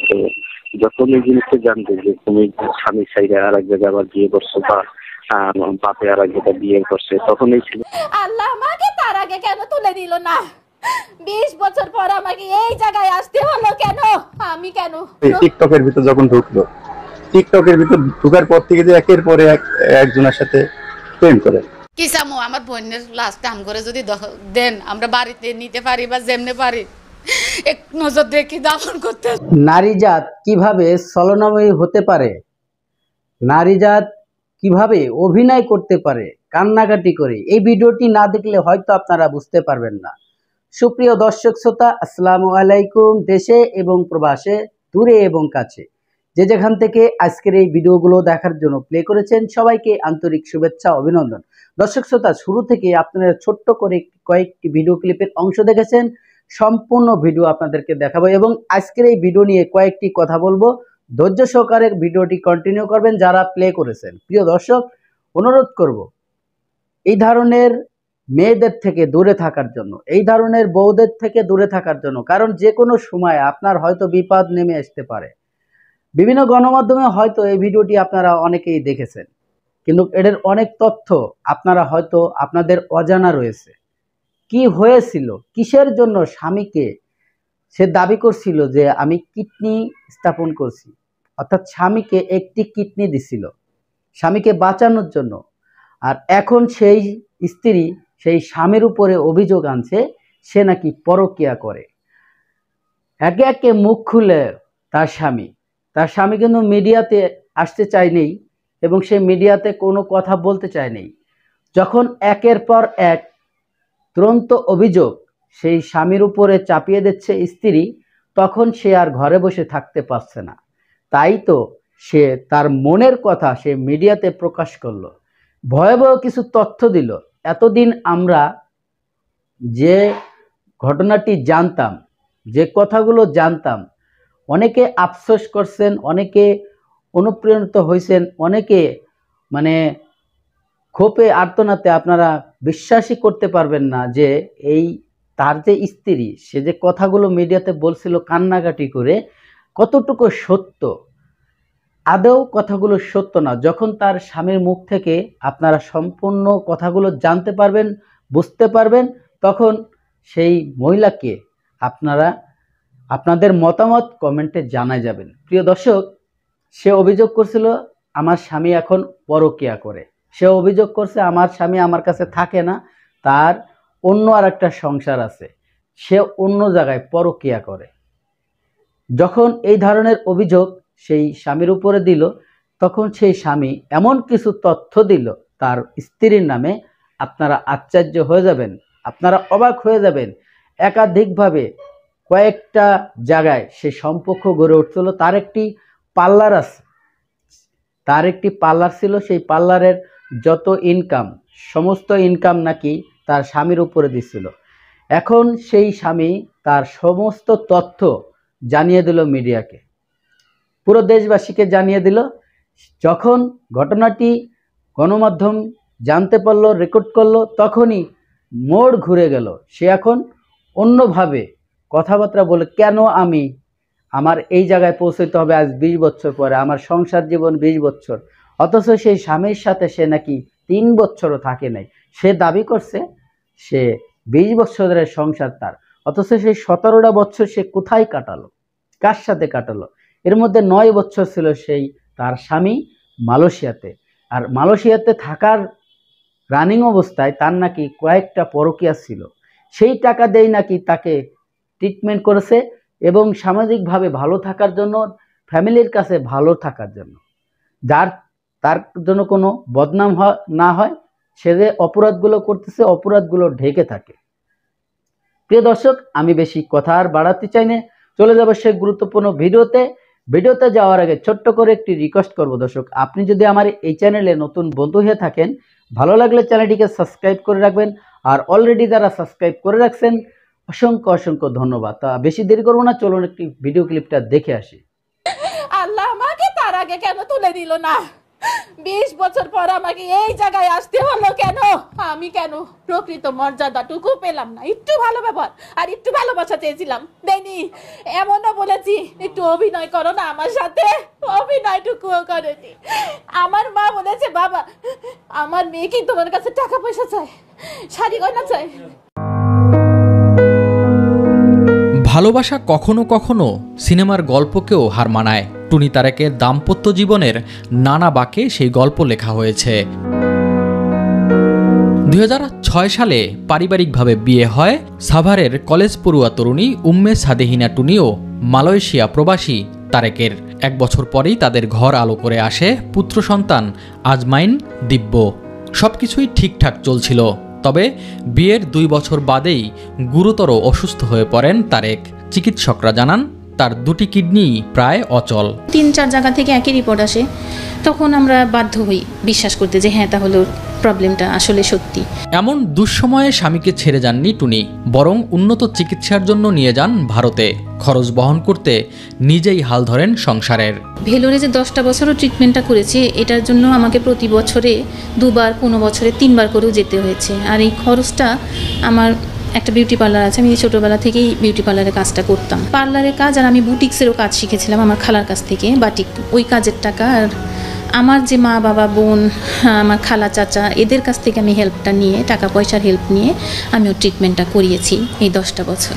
তো যখন এই জিনিসটা জানবে যে তুমি স্বামী সাইডে আর এক জায়গায় আবার বিয়ে করছো বা বাপে আর এক জায়গায় বিয়ে করছে, তখন এই ছিল আল্লাহ আমাকে তার আগে কেন তুলে দিল না? 20 বছর পর আমাকে এই জায়গায় আসতে হলো কেন? আমি কেন টিকটকের ভিতর যখন ঢুকলো, টিকটকের ভিতর ঢুকার পর থেকে যে একের পরে একজনের সাথে প্রেম করে। কি চামো আমার বোনের লাস্ট টাইম করে যদি দেন আমরা বাড়িতে নিতে পারি বা যেমনে পারি এক নজর দেখি দাফন করতে। নারীজাত কিভাবে ছলনাময়ী হতে পারে, নারীজাত কিভাবে অভিনয় করতে পারে কান্নাকাটি করে, এই ভিডিওটি না দেখলে হয়তো আপনারা বুঝতে পারবেন না। সুপ্রিয় দর্শক শ্রোতা, আসসালামু আলাইকুম। দেশে এবং প্রবাসে, দূরে এবং কাছে, যে যেখান থেকে আজকের এই ভিডিওগুলো দেখার জন্য প্লে করেছেন, সবাইকে আন্তরিক শুভেচ্ছা, অভিনন্দন। দর্শক শ্রোতা, শুরু থেকে আপনারা ছোট্ট করে কয়েকটি ভিডিও ক্লিপের অংশ দেখেছেন, সম্পূর্ণ ভিডিও আপনাদেরকে দেখাবো এবং আজকের এই ভিডিও নিয়ে কয়েকটি কথা বলবো। ধৈর্য সহকারে ভিডিওটি কন্টিনিউ করবেন যারা প্লে করেছেন। প্রিয় দর্শক, অনুরোধ করব এই ধরনের মেয়েদের থেকে দূরে থাকার জন্য, এই ধরনের বউদের থেকে দূরে থাকার জন্য, কারণ যে কোনো সময় আপনার হয়তো বিপদ নেমে আসতে পারে। বিভিন্ন গণমাধ্যমে হয়তো এই ভিডিওটি আপনারা অনেকেই দেখেছেন, কিন্তু এর অনেক তথ্য আপনারা হয়তো আপনাদের অজানা রয়েছে। কি হয়েছিল, কিসের জন্য স্বামীকে সে দাবি করছিল যে আমি কিডনি স্থাপন করছি, অর্থাৎ স্বামীকে একটি কিডনি দিছিল স্বামীকে বাঁচানোর জন্য। আর এখন সেই স্ত্রী সেই স্বামীর উপরে অভিযোগ আনছে সে নাকি পরকীয়া করে। একে একে মুখ খুলে তার স্বামী কিন্তু মিডিয়াতে আসতে চায়নি এবং সে মিডিয়াতে কোনো কথা বলতে চায়নি। যখন একের পর এক তুরন্ত অভিযোগ সেই স্বামীর উপরে চাপিয়ে দিচ্ছে স্ত্রী, তখন সে আর ঘরে বসে থাকতে পারছে না। তাই তো সে তার মনের কথা সে মিডিয়াতে প্রকাশ করলো, ভয়াবহ কিছু তথ্য দিল। এতদিন আমরা যে ঘটনাটি জানতাম, যে কথাগুলো জানতাম, অনেকে আফসোস করছেন, অনেকে অনুপ্রাণিত হয়েছেন, অনেকে মানে ক্ষোভে আর্তনাতে আপনারা বিশ্বাসই করতে পারবেন না যে এই তার যে স্ত্রী সে যে কথাগুলো মিডিয়াতে বলছিল কান্নাকাটি করে, কতটুকু সত্য। আদৌ কথাগুলো সত্য না। যখন তার স্বামীর মুখ থেকে আপনারা সম্পূর্ণ কথাগুলো জানতে পারবেন, বুঝতে পারবেন, তখন সেই মহিলাকে আপনারা আপনাদের মতামত কমেন্টে জানাই যাবেন। প্রিয় দর্শক, সে অভিযোগ করছিল আমার স্বামী এখন পরকীয়া করে। সে অভিযোগ করছে আমার স্বামী আমার কাছে থাকে না, তার অন্য আর একটা সংসার আছে, সে অন্য জায়গায় পরকীয়া করে। যখন এই ধরনের অভিযোগ সেই স্বামীর উপরে দিল, তখন সেই স্বামী এমন কিছু তথ্য দিল তার স্ত্রীর নামে, আপনারা আশ্চর্য হয়ে যাবেন, আপনারা অবাক হয়ে যাবেন। একাধিকভাবে কয়েকটা জায়গায় সে সম্পর্ক গড়ে উঠছিল। তার একটি পার্লার আছে, তার একটি পার্লার ছিল, সেই পার্লারের যত ইনকাম, সমস্ত ইনকাম নাকি তার স্বামীর উপরে দিছিল। এখন সেই স্বামী তার সমস্ত তথ্য জানিয়ে দিল মিডিয়াকে, পুরো দেশবাসীকে জানিয়ে দিল। যখন ঘটনাটি গণমাধ্যম জানতে পারলো, রেকর্ড করলো, তখনই মোড় ঘুরে গেল। সে এখন অন্যভাবে কথাবার্তা বলে, কেন আমি আমার এই জায়গায় পৌঁছতে হবে আজ 20 বছর পরে, আমার সংসার জীবন 20 বছর, অথচ সেই স্বামীর সাথে সে নাকি 3 বছরও থাকে নাই। সে দাবি করছে সে 20 বছরের সংসার তার, অথচ সেই 17টা বছর সে কোথায় কাটালো, কার সাথে কাটালো? এর মধ্যে 9 বছর ছিল সেই তার স্বামী মালয়েশিয়াতে। আর মালয়েশিয়াতে থাকার রানিং অবস্থায় তার নাকি কয়েকটা পরকীয়া ছিল। সেই টাকা দেই নাকি তাকে ট্রিটমেন্ট করেছে এবং সামাজিকভাবে ভালো থাকার জন্য, ফ্যামিলির কাছে ভালো থাকার জন্য, যার তার জন্য কোনো বদনাম না হয়, সে যে অপরাধগুলো করতেছে অপরাধগুলো ঢেকে থাকে। প্রিয় দর্শক, আমি বেশি কথা আর বাড়াতে চাই না, চলে যাবো সেই গুরুত্বপূর্ণ ভিডিওতে যাওয়ার আগে ছোট্ট করে একটি রিকোয়েস্ট করব। দর্শক, আপনি যদি আমার এই চ্যানেলে নতুন বন্ধু হয়ে থাকেন, ভালো লাগলে চ্যানেলটিকে সাবস্ক্রাইব করে রাখবেন, আর অলরেডি যারা সাবস্ক্রাইব করে রাখছেন অসংখ্য অসংখ্য ধন্যবাদ। তা বেশি দেরি করবো না, চলুন একটি ভিডিও ক্লিপটা দেখে আসি। আল্লাহ আমাকে তার আগে কেন তুলে দিল না? 20 বছর পর আমাকে এই জায়গায় আসতে হলো কেন? আমি কেন প্রকৃত মর্যাদাটুকু পেলাম না? একটু ভালো ব্যবহার আর একটু ভালোবাসা চেয়েছিলাম, দেয়নি। এমনও বলেছি একটু অভিনয় করো না আমার সাথে, অভিনয়টুকুও করেনি। আমার মা বলেছে, বাবা আমার মেয়ে কি তোমার কাছে টাকা পয়সা চায়, শাড়ি গয়না চায়? ভালোবাসা কখনো কখনো সিনেমার গল্পকেও হার মানায়। টুনি তারেকের দাম্পত্য জীবনের নানা বাঁকে সেই গল্প লেখা হয়েছে। 2006 সালে পারিবারিকভাবে বিয়ে হয় সাভারের কলেজ পড়ুয়া তরুণী উম্মে সাদেহিনা টুনি ও মালয়েশিয়া প্রবাসী তারেকের। 1 বছর পরেই তাদের ঘর আলো করে আসে পুত্র সন্তান আজমাইন দিব্য। সবকিছুই ঠিকঠাক চলছিল, তবে বিয়ের 2 বছর বাদেই গুরুতর অসুস্থ হয়ে পড়েন তারেক। চিকিৎসকরা জানান তার 2টি কিডনি প্রায় অচল। 3-4 জায়গা থেকে একই রিপোর্ট আসে, তখন আমরা বাধ্য হই বিশ্বাস করতে যে হ্যাঁ তাহলে প্রবলেমটা আসলে সত্যি। এমন দুঃসময়ে স্বামীকে ছেড়ে যাননি টুনি, বরং উন্নত চিকিৎসার জন্য নিয়ে যান ভারতে। খরচ বহন করতে নিজেই হাল ধরেন সংসারের। ভেলোরে যে 10টা বছরও ট্রিটমেন্টটা করেছে, এটার জন্য আমাকে প্রতি বছরে 2বার, কোনো বছরে 3বার করেও যেতে হয়েছে। আর এই খরচটা আমার একটা বিউটি পার্লার আছে, আমি ছোটোবেলা থেকেই বিউটি পার্লারের কাজটা করতাম। পার্লারের কাজ আর আমি বুটিক্সেরও কাজ শিখেছিলাম আমার খালার কাছ থেকে, বাটিক, ওই কাজের টাকা। আর আমার যে মা বাবা বোন, আমার খালা চাচা, এদের কাছ থেকে আমি হেল্পটা নিয়ে, টাকা পয়সার হেল্প নিয়ে আমি ওর ট্রিটমেন্টটা করিয়েছি এই 10টা বছর।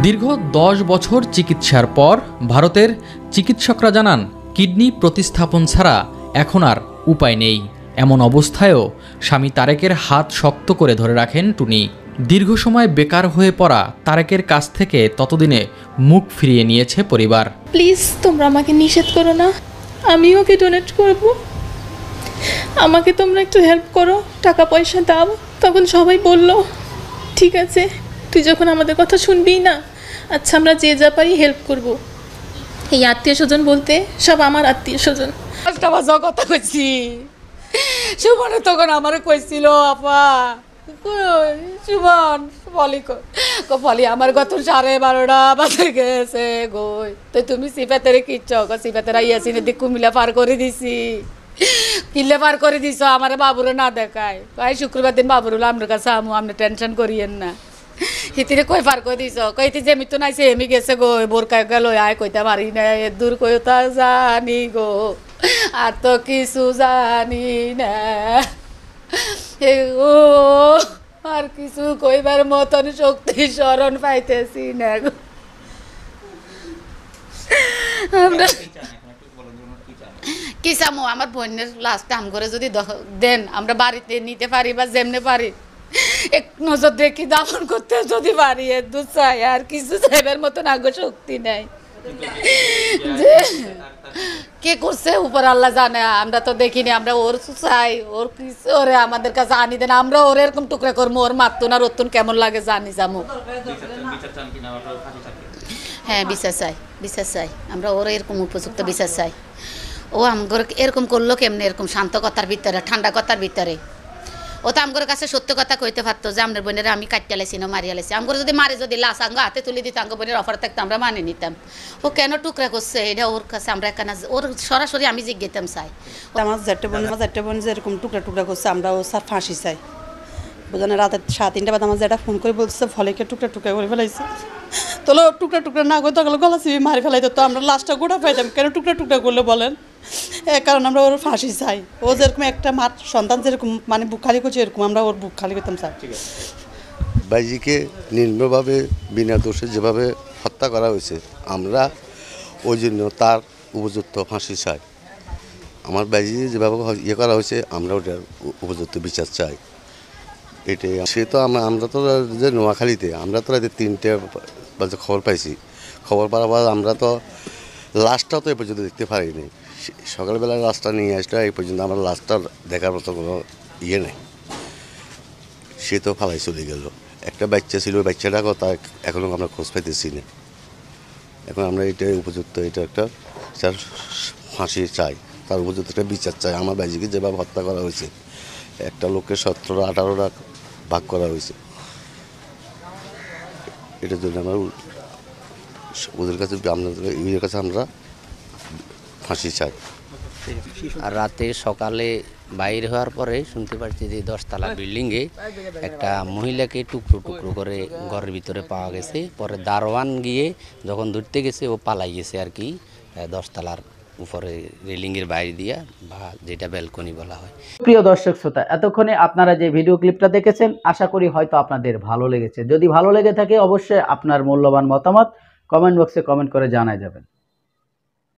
দীর্ঘ 10 বছর চিকিৎসার পর ভারতের চিকিৎসকরা জানান কিডনি প্রতিস্থাপন ছাড়া এখন আর উপায় নেই। এমন অবস্থায়ও স্বামী তারেকের হাত শক্ত করে ধরে রাখেন টুনি। দীর্ঘ সময় বেকার হয়ে পড়া তারেকের কাছ থেকে ততদিনে মুখ ফিরিয়ে নিয়েছে পরিবার। প্লিজ তোমরা আমাকে নিষেধ করো না, আমি ওকে ডোনেট করব, আমাকে তোমরা একটু হেল্প করো, টাকা পয়সা দাও। তখন সবাই বলল ঠিক আছে, তুই যখন আমাদের কথা শুনবি না, আচ্ছা আমরা যে যা পারি হেল্প করব। এই আত্মীয় স্বজন বলতে সব আমার আত্মীয় স্বজন। একটা বাজা কথা কইছি, সুমনে তখন আমার কইছিল আপা সুমন বলি আমার গত 12:30 বাজে গেছে গই, তো তুমি সিপাতেরে কিচ্ছ সিপাতেরা ইয়াসিনে দিক কুমিল্লা পার করে দিছি, কিল্লে পার করে দিছ, আমার বাবুরে না দেখায়। ভাই শুক্রবার দিন বাবুর আপনার কাছে আমু, আপনি টেনশন করিয়েন না। হিতিরে কই পার করে দিছ, কইতে যে আমি তো নাইছে এমি গেছে গো, বোরকা গেল আয় কইতে পারি না, দূর কই তা জানি গো, আর তো কিছু জানি না ও, আর কিছু কইবার মতন শক্তি স্মরণ পাইতেছি না গো। আমরা কি চামো, আমার বোনের লাস্ট টাইম করে যদি দেন আমরা বাড়িতে নিতে পারি বা যেমনে পারি এক নজর দেখি দাফন করতে যদি পারি, দুধ চাই, আর কিছু চাইবার মতন আগ্রহ শক্তি নেই। যে কে করছে উপর আল্লাহ জানে, আমরা তো দেখিনি, আমরা ওর চাই, ওর কিছু ওরে আমাদের কাছে আনি দেন, আমরা ওর এরকম টুকরা করবো, ওর মাতুন আর ওতুন কেমন লাগে জানি যাবো। হ্যাঁ বিচার চাই, বিচার চাই, আমরা ওর এরকম উপযুক্ত বিচার চাই। ও আমগর এরকম করলো কেমনে, এরকম শান্ত কথার ভিতরে, ঠান্ডা কথার ভিতরে। ও তো আমগর কাছে সত্য কথা কইতে পারতো যে আপনার বোনের আমি কাটিয়ে লাইছি না মারিয়া লাইছি, আমগর যদি মারে যদি লাশ আঙ্গ হাতে তুলে দিত, আঙ্গ বোনের অফার থাকতো আমরা মানে নিতাম। ও কেন টুকরা করছে এটা ওর কাছে আমরা এখানে ওর সরাসরি আমি জিজ্ঞেতাম চাই। আমার জ্যাঠা বোন যেরকম টুকরা টুকরা করছে, আমরা ও স্যার ফাঁসি চাই। বোঝানো রাতে 3:30 বাদ আমার জ্যাঠা ফোন করে বলছে ফলেকে টুকরা টুকরা করে ফেলাইছে, তোলো টুকরা টুকরা না করে তখন গলা চিবি মারি ফেলাইতো, তো আমরা লাশটা গোটা পাইতাম, কেন টুকরা টুকরা করলে বলেন? কারণ আমরা ওর ফাঁসি চাই। ও যেরকম একটা মার সন্তান যেরকম মানে বুক খালি করছে, এরকম আমরা ওর বুক খালি করতাম চাই। বাইজিকে নির্মমভাবে বিনা দোষে যেভাবে হত্যা করা হয়েছে, আমরা ওই জন্য তার উপযুক্ত ফাঁসি চাই। আমার বাইজি যেভাবে ইয়ে করা হয়েছে, আমরা ওটার উপযুক্ত বিচার চাই। এটাই সে তো আমরা তো যে নোয়াখালীতে আমরা তো রাতে 3টে বাজে খবর পাইছি, খবর পাওয়ার পর আমরা তো লাশটাও তো এ পর্যন্ত দেখতে পারিনি। সকালবেলা লাশটা নিয়ে আসলে এই পর্যন্ত আমার লাশটা দেখার মতো কোনো ইয়ে নেই। সে তো ফালাই চলে গেল। একটা বাচ্চা ছিল, ওই বাচ্চাটা কথা এখনও আমরা খোঁজ পাইতেছি না। এখন আমরা এটাই উপযুক্ত, এটা একটা তার ফাঁসি চাই, তার উপযুক্ত একটা বিচার চাই। আমার বাইজিকে যেভাবে হত্যা করা হয়েছে, একটা লোককে 17-18টা ভাগ করা হয়েছে, এটার জন্য আমরা ওদের কাছে আপনাদের কাছে আমরা ফাঁসি চাই। আর রাতে সকালে বাইরে হওয়ার পরে শুনতে পাচ্ছি যে 10তলা বিল্ডিংয়ে একটা মহিলাকে টুকরো টুকরো করে ঘরের ভিতরে পাওয়া গেছে। পরে দারোয়ান গিয়ে যখন ধরতে গেছে ও পালাই গেছে আর কি 10তলার উপরে রেলিংয়ের বাইরে দিয়া, বা যেটা ব্যালকনি বলা হয়। প্রিয় দর্শক শ্রোতা, এতক্ষণে আপনারা যে ভিডিও ক্লিপটা দেখেছেন আশা করি হয়তো আপনাদের ভালো লেগেছে। যদি ভালো লেগে থাকে অবশ্যই আপনার মূল্যবান মতামত কমেন্ট বক্সে কমেন্ট করে জানাই যাবেন।